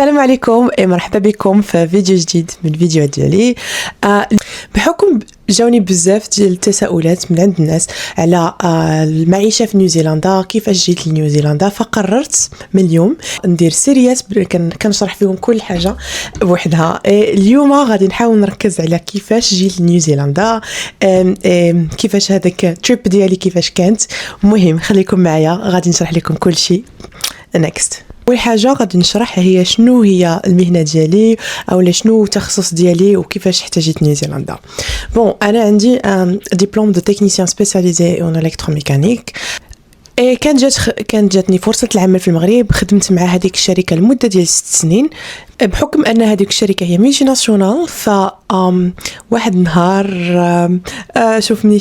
السلام عليكم مرحبا بكم في فيديو جديد من فيديوهات ديالي. بحكم جاوني بزاف ديال التساؤلات من عند الناس على المعيشه في نيوزيلندا، كيفاش جيت لنيوزيلندا، فقررت من اليوم ندير سيريات كنشرح فيهم كل حاجه بوحدها. اليوم غادي نحاول نركز على كيفاش جيت لنيوزيلندا، كيفاش هذاك التريب ديالي كيفاش كانت. المهم خليكم معايا، غادي نشرح لكم كل شيء نيكست. اول حاجه غادي نشرح هي شنو هي المهنه ديالي او شنو التخصص ديالي وكيفاش احتاجت نيوزيلندا. بون انا عندي دبلوم دو تكنيسيان سبيسياليزي اون الكتروميكانيك. كانت جاتني فرصه العمل في المغرب، خدمت مع هذيك الشركه لمده ديال 6 سنين. بحكم ان هذيك الشركه هي ميلتي ناسيونال، ف واحد النهار شوف مني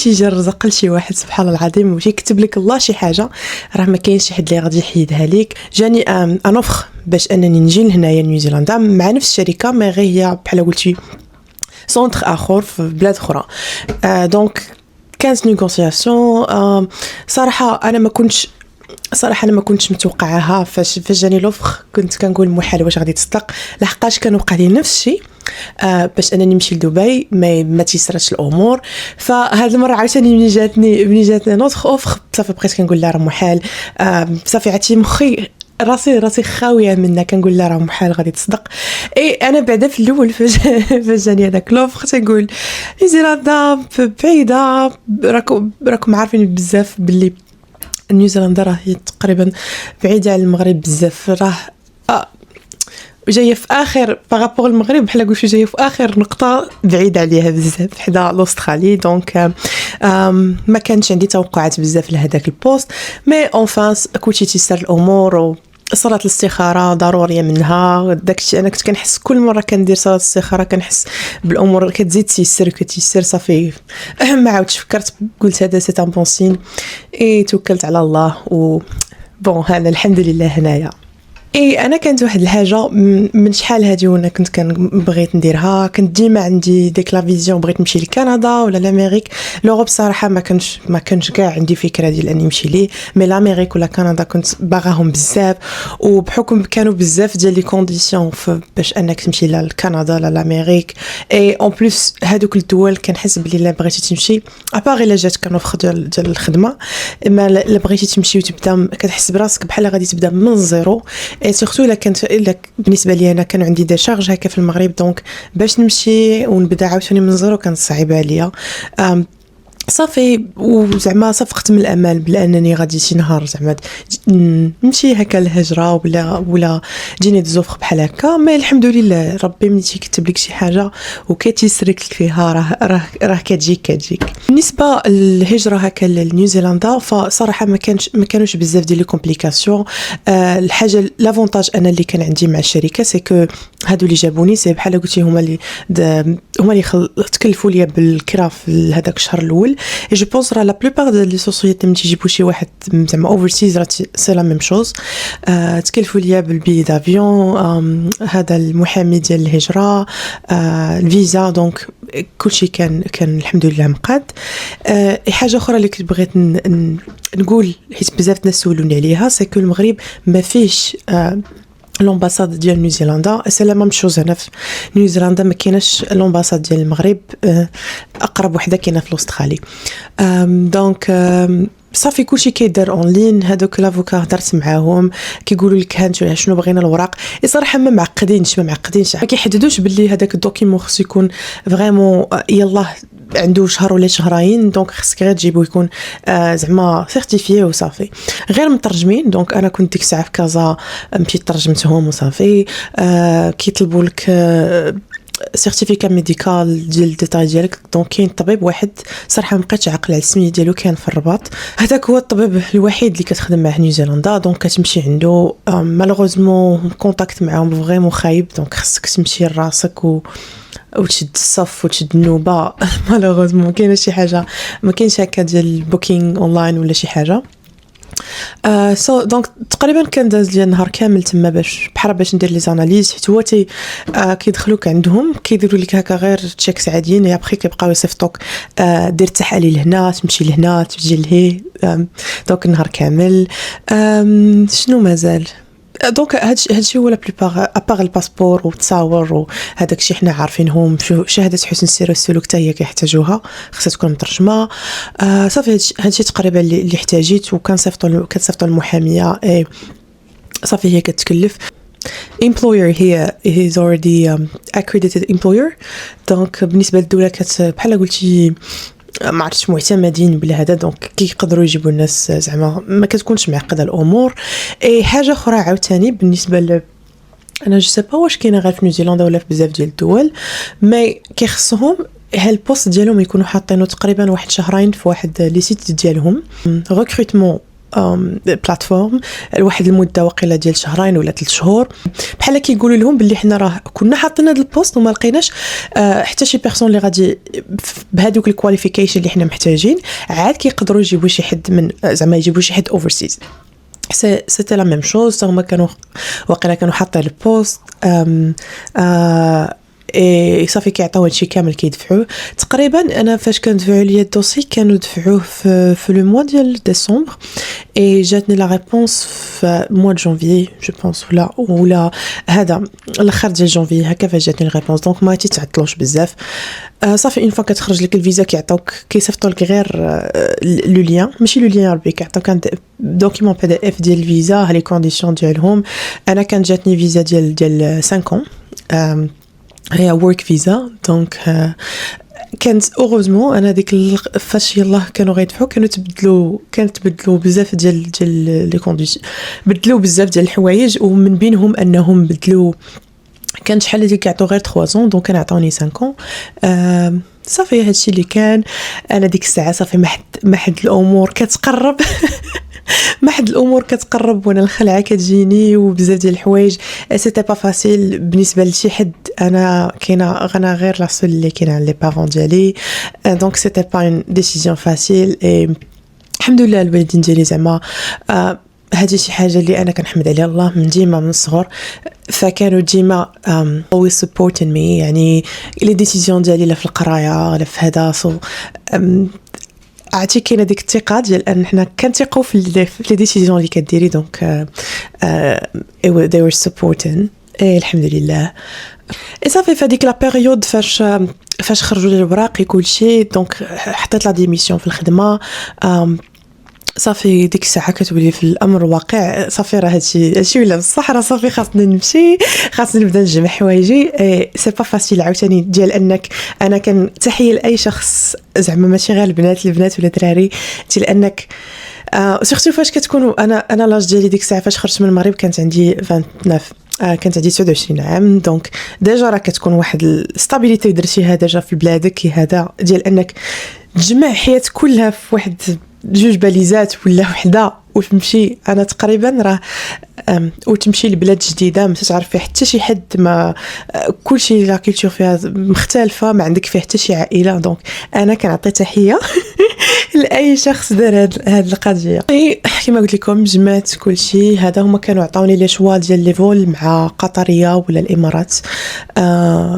يجي الرزق لشي واحد سبحان الله العظيم وشي يكتب لك الله شي حاجه، راه ما كاينش شي حد اللي غادي يحيدها لك. جاني ان اوفر باش انني نجي لهنايا نيوزيلندا مع نفس الشركه، ما غير هي بحال قلتي سونتر اخر في بلاد اخرى. دونك كانت نيغوسياسيون. صراحه انا ما كنتش متوقعاها. فاش جاني لوفر كنت كنقول محال واش غادي تصدق، لحقاش كان وقع لي نفس الشيء. باش انني نمشي لدبي ما تيسراتش الامور. فهاد المره عاوتاني ملي جاتني نوتخ اوفر، صافي بقيت كنقول لا راه محال. صافي عرفتي مخي راسي خاويه منها، كنقول لا راه محال غادي تصدق. انا بعدا في الاول فاش جاني هذاك لوفر تنقول نيوزيلندا بعيده، راكم عارفين بزاف باللي نيوزيلندا راهي تقريبا بعيده على المغرب بزاف، راه جايه في اخر بارابور المغرب، بحال قلت جايه في اخر نقطه بعيده عليها بزاف حدا الاسترالي. دونك ما كانش عندي توقعات بزاف لهداك البوست، مي اونفان كلشي تيسر الامور صلاة الاستخارة ضرورية منها. داكشي أنا كنت كنحس كل مرة كندير صلاة الاستخارة كنحس بالأمور كتزيد تيسر صافي. ما عاودش فكرت، قلت هذا سي ان بون سين، توكلت على الله بون هذا الحمد لله هنايا. انا كانت واحد الحاجه من شحال هادي وانا كنت بغيت نديرها. كنت ديما عندي ديك لا فيزيون، بغيت نمشي لكندا ولا لامريك. لوروب صراحه ما كانش كاع عندي فكره ديال اني نمشي ليه، مي لامريك ولا كندا كنت باغاهم بزاف. وبحكم كانوا بزاف ديال لي كونديسيون باش انك تمشي لكندا لا لامريك. اون بليس هادوك الدول كنحس بلي لا بغيتي تمشي ابار الا جات كانوا ديال الخدمه، اما لا بغيتي تمشي وتبدا كتحس براسك بحال غادي تبدا من الزيرو. سورتو الا بالنسبه لي انا كان عندي ديشارج هكا في المغرب، دونك باش نمشي ونبدا عاوتاني من الزيرو كانت صعيبه عليا. صافي وزعما صفقت من الامل بانني غادي شي نهار زعما نمشي هكا الهجره ولا جيني دزوفر بحال هكا. مي الحمد لله ربي ملي تيكتب لك شي حاجه وكيتيسرك فيها راه كتجيك. بالنسبه للهجره هكا لنيوزيلندا فصراحه ما كانوش بزاف ديال لي كومبليكاسيون. الحاجه لافونتاج انا اللي كان عندي مع الشركه سي كو هادو اللي جابوني سي بحال قلتي هما اللي تكلفوا لي بالكرا في هذاك الشهر الاول. Et je pense que la plupart des sociétés ملي تيجيبوا شي واحد زعما اوفرسيز راه سي لا ميم شوز. تكلفوا ليا بالبي دافيون، هذا المحامي ديال الهجره، الفيزا، دونك كلشي كان الحمد لله مقاد. حاجه اخرى اللي كنت بغيت نقول حيت بزاف الناس سولوني عليها سي كو المغرب ما فيش لومباساد ديال نيوزيلندا. سي لا ميم شوز هنا في نيوزيلندا ما كايناش لومباساد ديال المغرب، اقرب وحده كاينه في الاسترالي. دونك صافي كلشي كيدار اون لين. هذوك لافوكا هضرت معاهم كيقولوا لك هانتو شنو بغينا الوراق. صراحه ما معقدينش ما كيحددوش باللي هذاك الدوكيمون خصو يكون فريمون يلاه عنده شهر ولا شهرين، دونك خصك غير تجيبو يكون زعما سيرتيفيي وصافي غير مترجمين. دونك انا كنت ديك الساعه في كازا مشيت ترجمتهم وصافي. كيطلبوا لك سيرتيفيكا ميديكال ديال الديتاي ديالك. دونك كاين طبيب واحد صراحه ما بقيتش عاقله على السميه ديالو، كان في الرباط. هذاك هو الطبيب الوحيد اللي كتخدم معاه نيوزيلندا. دونك كتمشي عنده. مالوغوزمون كونتاكت معاهم فريمون خايب، دونك خصك تمشي لراسك وتشد الصف وتشد النوبه. مالوغوزمون كاينه شي حاجه ما كاينش هكا ديال بوكينغ اونلاين ولا شي حاجه. دونك تقريبا كان داز لي النهار كامل تما باش ندير لي زاناليز، حيت هو كيدخلوك عندهم كيديروا لك هكا غير تشيكس عاديين، يا بخي كيبقاو يصيفطوك دير التحاليل هنا، تمشي لهنا، تجي لهي. دونك النهار كامل. شنو مازال دونك هادشي هو لا بلوبار ابار الباسبور والتصاور وهذاك الشيء حنا عارفينهم. شهاده حسن السير والسلوك حتى هي كيحتاجوها، خصها تكون مترجمه. صافي هادشي تقريبا اللي احتاجيت، كنصيفطوا المحاميه صافي هي كتكلف. employer هي is already accredited employer. دونك بالنسبه للدوله بحال قلتي ما عرفتش معتمدين بلا هذا، دونك كيقدروا يجيبوا الناس زعما ما كتكونش معقده الامور. اي حاجه اخرى عاوتاني بالنسبه انا جو سي با واش كاينه غير في نيوزيلندا ولا في بزاف ديال الدول، ما كيخصهم هالبوست ديالهم يكونوا حاطينه تقريبا واحد شهرين في واحد لي سيت ديالهم ريكروتمون بلاتفورم لواحد المده وقيله ديال شهرين ولا 3 شهور، بحال كيقولوا لهم باللي حنا راه كنا حاطين هذا البوست وما لقيناش حتى شي بيرسون اللي غادي بهذوك الكواليفيكيشن اللي حنا محتاجين، عاد كيقدروا يجيبوا شي حد من زعما يجيبوا شي حد اوفرسيز. سيتي لا ميم شوز، هما كانوا واقيلا كانوا حاطين البوست اي صافي كيعطيو هادشي كامل كيدفعوه. تقريبا انا فاش كندفعوا ليا الدوسي كانوا دفعوه في لو موا ديال ديسمبر، اي جاتني لا ريبونس في موا جانفي جو بونس ولا هذا الاخر ديال جانفي هكا فاش جاتني الريبونس. دونك ما تيتعطلوش بزاف. صافي اون فوا كتخرج لك الفيزا كيعطوك كيصيفطوا لك غير لو لين، ماشي لو لين ربي كيعطوك دوكيمون بي دي اف ديال الفيزا ها لي كونديسيون ديالهم. انا كان جاتني فيزا ديال 5 ans هي work visa. دونك كانت اوغوزمون انا ديك فاش يلاه كانوا غيدفعوا كانت تبدلوا بزاف ديال لي كونديسيون، بدلوا بزاف ديال الحوايج، ومن بينهم انهم بدلوا كان شحال اللي كيعطيو غير 3 ans، دونك كان عطاوني 5 ans. صافي هادشي اللي كان. انا ديك الساعه صافي ما حد الامور كتقرب ما حد الامور كتقرب وانا الخلعه كتجيني وبزاف ديال الحوايج. سيتي با فاسيل بالنسبه لشي حد. انا كاينه غنا غير لا سول اللي كاينه لي بارون ديالي، دونك سيتي با اون ديسيزيون فاسيل. الحمد لله الوالدين ديالي زعما هذه شي حاجه اللي انا كنحمد عليها الله من ديما من الصغر، فكانوا ديما always supporting me. يعني لي ديسيزيون ديالي لا في القرايه لا في هذا عرفتي كاينه ديك الثقه ديال ان حنا كنثقوا في لي ديسيزيون اللي كديري. دونك they were supporting. الحمد لله. صافي في هذيك لا بيريود فاش خرجوا لي الوراق كل شيء، دونك حطيت لا ديميسيون في الخدمه. صافي ديك الساعه كتولي في الامر الواقع. صافي راه هادشي ولا بصح راه صافي خاصني نمشي، خاصني نبدا نجمع حوايجي. سي با فاسيل عاوتاني ديال انك انا كنتحيه لاي شخص زعما ماشي غير البنات ولا الدراري، ديال انك سورتو فاش كتكونوا انا لاج ديالي ديك الساعه فاش خرجت من المغرب كانت عندي 29، كانت عندي 29 عام. دونك ديجا راه كتكون واحد الستابيليتي درتيها ديجا في بلادك، هذا ديال انك تجمع حياتك كلها في واحد 2 باليزات ولا وحده وتمشي. انا تقريبا راه وتمشي لبلاد جديده ما تعرف فيها حتى شي حد، ما كل شيء لا كولتور فيها مختلفه، ما عندك فيها حتى شي عائله. دونك انا كنعطي تحيه لاي شخص دار هاد القضيه. كما قلت لكم جمعت كل شيء. هذا هما كانوا عطاوني لي شوا ديال لي فول مع قطريه ولا الامارات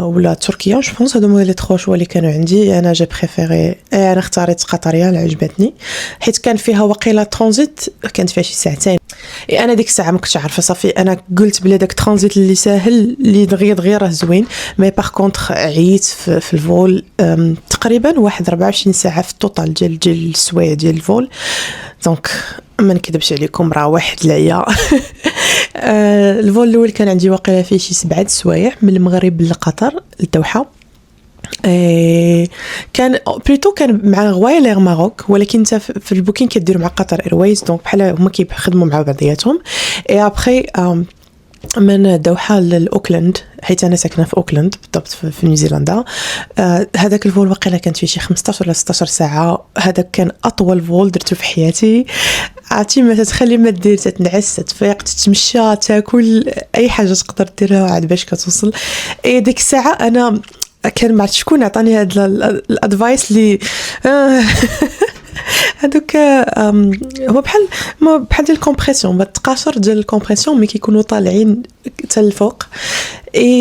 ولا تركيا. جو بونس هادو هما لي 3 شوا اللي كانوا عندي. انا جي بريفيري انا اختاريت قطريه اللي عجبتني حيت كان فيها وقيله ترانزيت كانت فيها شي 2 ساعات. انا ديك الساعه ما كنتش عارفه. صافي انا قلت بلا داك ترانزيت اللي ساهل اللي دغيا راه زوين، مي باغ كونطخ عييت في الفول تقريبا واحد 24 ساعه في التوتال ديال السوايع ديال الفول. دونك ما نكذبش عليكم راه واحد العيا. الفول الاول كان عندي واقيلا فيه شي 7 سوايع من المغرب لقطر للدوحه. كان بلوتو كان مع غوايلير ماروك، ولكن انت في البوكين كديروا مع قطر ايرويز، دونك بحال هما كيخدموا مع بعضياتهم. اي ابري من الدوحه لاوكلاند، حيت انا ساكنه في اوكلاند بالضبط في نيوزيلندا. هذاك الفول واقيلا كانت فيه شي 15 ولا 16 ساعه. هذا كان اطول فول درته في حياتي. عرفتي ما تتخلي ما دير، تتنعس تفيق تتمشى تاكل اي حاجه تقدر ديرها عاد باش كتوصل. اي ديك الساعه انا كان ما عرفت شكون عطاني هذا الادفايس اللي هذوك هو بحال ديال الكومبريسيون، ما تقاشر ديال الكومبريسيون مي كيكونوا طالعين حتى الفوق.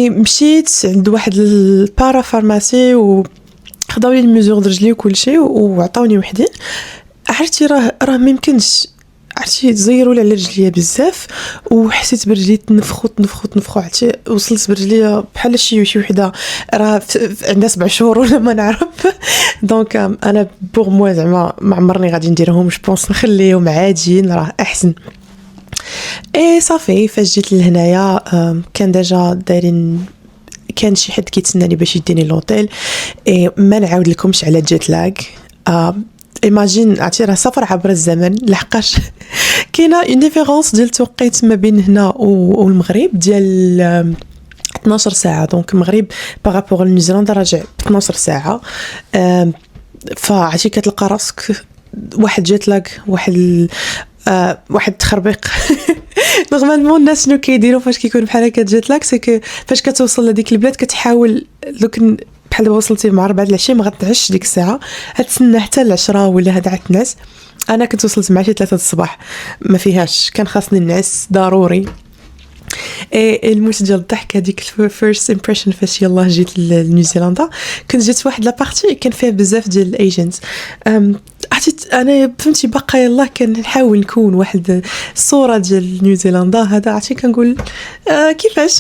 مشيت عند واحد البارا فارماسي وخداو لي الميزور د رجلي وكل شيء وعطاوني وحدي. عرفتي راه ما يمكنش عرفتي زيروا لي على رجليا بزاف وحسيت برجلي تنفخو عرفتي وصلت برجليا بحال شي وحده راه عندها 7 شهور ولا ما نعرف. دونك انا بوغ موا زعما ما عمرني غادي نديرهم، جو بونس نخليهم عاديين راه احسن. اي صافي فاش جيت لهنايا كان ديجا دايرين، كان شي حد كيتسناني باش يديني لوطيل. ما نعاود لكمش على جيت لاغ. ايماجين عرفتي راه سفر عبر الزمن، لحقاش كاينه اون ديفيرونس ديال التوقيت ما بين هنا والمغرب ديال 12 ساعه. دونك المغرب بارابور لنيوزيلندا راجع 12 ساعه. فعرفتي كتلقى راسك واحد جيت لاغ، واحد تخربيق. نورمالمون الناس شنو كيديروا فاش كيكون بحال هكا جيت لاغ، سي كو فاش كتوصل لهاديك البلاد كتحاول دوك بحال دابا وصلتي مع 4 العشيه ما غتعش ديك الساعه، غتسنى حتى العشرة ولا هاد عاد الناس. انا كنت وصلت مع شي 3 الصباح ما فيهاش، كان خاصني نعس ضروري. الموت ديال الضحك هذيك فيرست امبريشن فاش يلاه جيت لنيوزيلندا، كنت جيت واحد لابارتي كان فيها بزاف ديال الايجنتس. عرفتي انا فهمتي باقا يلاه كنحاول نكون واحد الصوره ديال نيوزيلندا هذا، عرفتي كنقول كيفاش.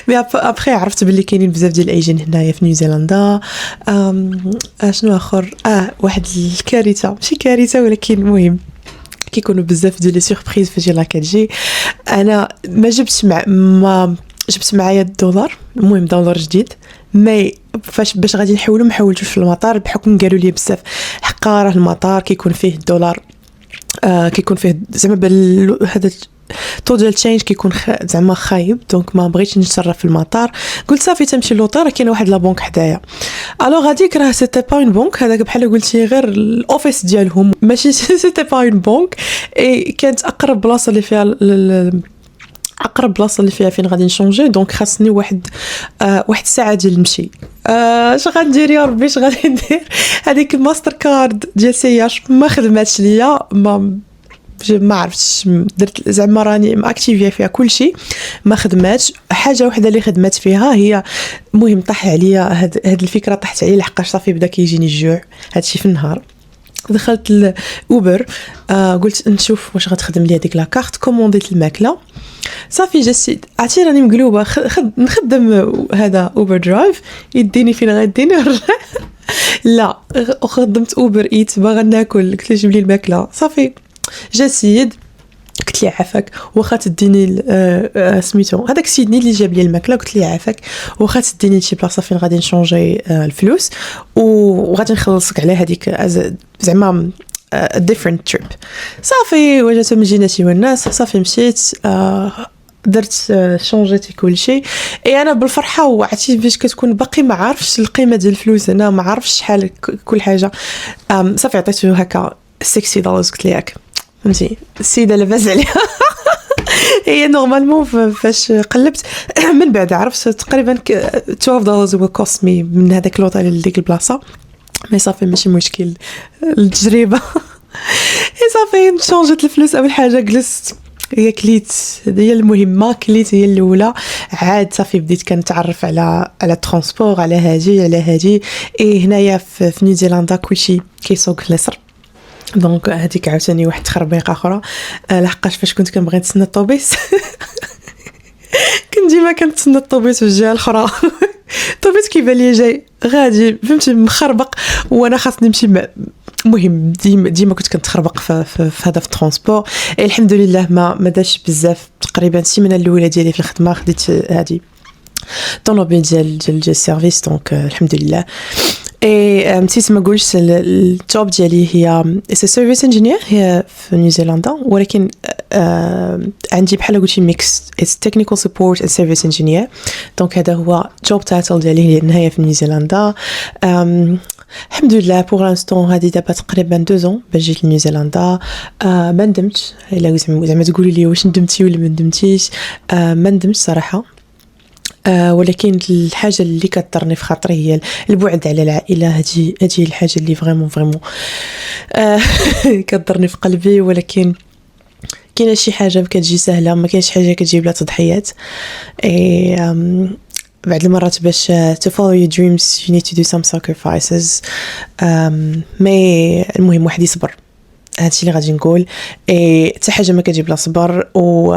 مي ابخي عرفت باللي كاينين بزاف ديال الايجن هنايا في نيوزيلندا. شنو اخر واحد الكارثه، ماشي كارثه ولكن المهم كيكونوا بزاف ديال لي سوربريز فاش يلاه كتجي. انا ما جبت معايا الدولار، المهم دولار جديد. مي فاش باش غادي نحولو ما حولتوش في المطار بحكم قالوا لي بزاف حقا راه المطار كيكون فيه الدولار كيكون فيه زعما هذا طو ديال تشينج كيكون زعما خايب. دونك ما بغيتش نتصرف في المطار، قلت صافي تمشي للوطير كاينه واحد لا بنك حدايا. الوغ هذيك راه سيتي با اون بنك، هذاك بحال قلتي غير الاوفيس ديالهم ماشي سيتي با اون بنك. اي كانت اقرب بلاصه اللي فيها اقرب بلاصه اللي فيها فين غادي نشونجي. دونك خاصني واحد ساعه ديال المشي. اش غندير يا ربي، اش غادي ندير؟ هذيك الماستر كارد ديال سياش ما خدماتش ليا، ما عرفتش درت زعما راني ماكتيفيا فيها كلشي ما خدماتش. حاجه وحده اللي خدمات فيها هي مهم طاح عليا هاد الفكره طاحت عليا لحقاش صافي بدا كيجيني الجوع هادشي في النهار. دخلت الاوبر قلت نشوف واش غتخدم لي هذيك لا كارت، كومونديت الماكله صافي جا السيد عرفتي راني مقلوبه نخدم هذا اوبر درايف يديني فين غاديني نرجع. لا خدمت اوبر ايت باغا ناكل، قلت له جيب لي الماكله. صافي جا السيد قلت لي عافاك واخا تديني سميتو هذاك السيدني اللي جاب لي الماكله، قلت لي عافاك واخا تديني لشي بلاصه فين غادي نشونجي الفلوس وغادي نخلصك على هذيك زعما different trip. صافي وجات من جيناتي والناس صافي مشيت درت شونجيتي كل شيء. اي انا بالفرحه وعرفتي باش كتكون باقي ما عارفش القيمه ديال الفلوس هنا، ما عارفش شحال كل حاجه. صافي عطيته هكا $60 قلت لي ياك فهمتي السيده لاباس عليها. هي نورمالمون فاش قلبت من بعد عرفت تقريبا $12 هو كوست مي من هذاك لوطيل لديك البلاصه. مي صافي ماشي مشكل التجربه. صافي شونجت الفلوس اول حاجه جلست هي كليت هي المهمه كليت هي الاولى عاد صافي بديت كنتعرف على ترونسبور على هادي هنايا في نيوزيلندا كلشي كيسوق اليسر. دونك هذيك عاوتاني واحد تخربيقه اخرى لحقاش فاش كنت كنبغي نتسنى الطوبيس كنت ديما كنتسنى الطوبيس في الجهه الاخرى. الطوبيس كيبان لي جاي غادي فهمتي مخربق وانا خاصني نمشي مهم ديما كنت كنتخربق في هذا في الترونسبور. الحمد لله ما داش بزاف، تقريبا السيمانه الاولى ديالي في الخدمه خديت هذه طونوبيل ديال السيرفيس. دونك الحمد لله. نسيت ما قلتش الجوب ديالي هي سيرفيس انجينير هي في نيوزيلندا، ولكن عندي بحال قلتي ميكس تكنيكال سبورت اند سيرفيس انجينير. دونك هذا هو جوب تايتل ديالي هنايا في نيوزيلندا. الحمد لله بوغ لانستون هذه دابا تقريبا 2 باش جيت لنيوزيلندا. ما ندمتش الا زعما تقولي لي واش ندمتي ولا ما ندمتيش. ما ندمتش صراحه. ولكن الحاجه اللي كتضرني في خاطري هي البعد على العائله. هذه الحاجه اللي فريمون كتضرني في قلبي. ولكن كاينه شي حاجه كتجي سهله، ما كاينش حاجه كتجيب لها تضحيات. بعض المرات باش to follow your dreams you need to do some sacrifices. مي المهم واحد يصبر. هادشي اللي غادي نقول. حتى حاجه ما كتجيب لا صبر. و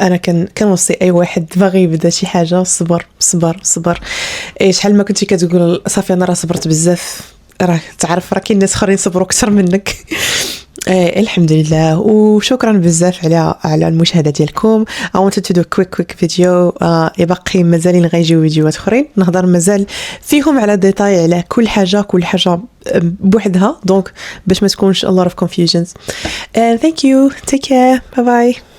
انا كنوصي اي واحد باغي يبدا شي حاجه صبر صبر صبر. شحال ما كنتي كتقول صافي انا راه صبرت بزاف، راه تعرف راه كاين ناس اخرين صبروا اكثر منك. الحمد لله وشكرا بزاف على المشاهده ديالكم. I wanted to do a quick video. باقي مازالين غيجيو فيديوهات اخرين نهضر مازال فيهم على ديتاي على كل حاجه بوحدها، دونك باش ما تكونش a lot of confusions. Thank you, take care, bye bye.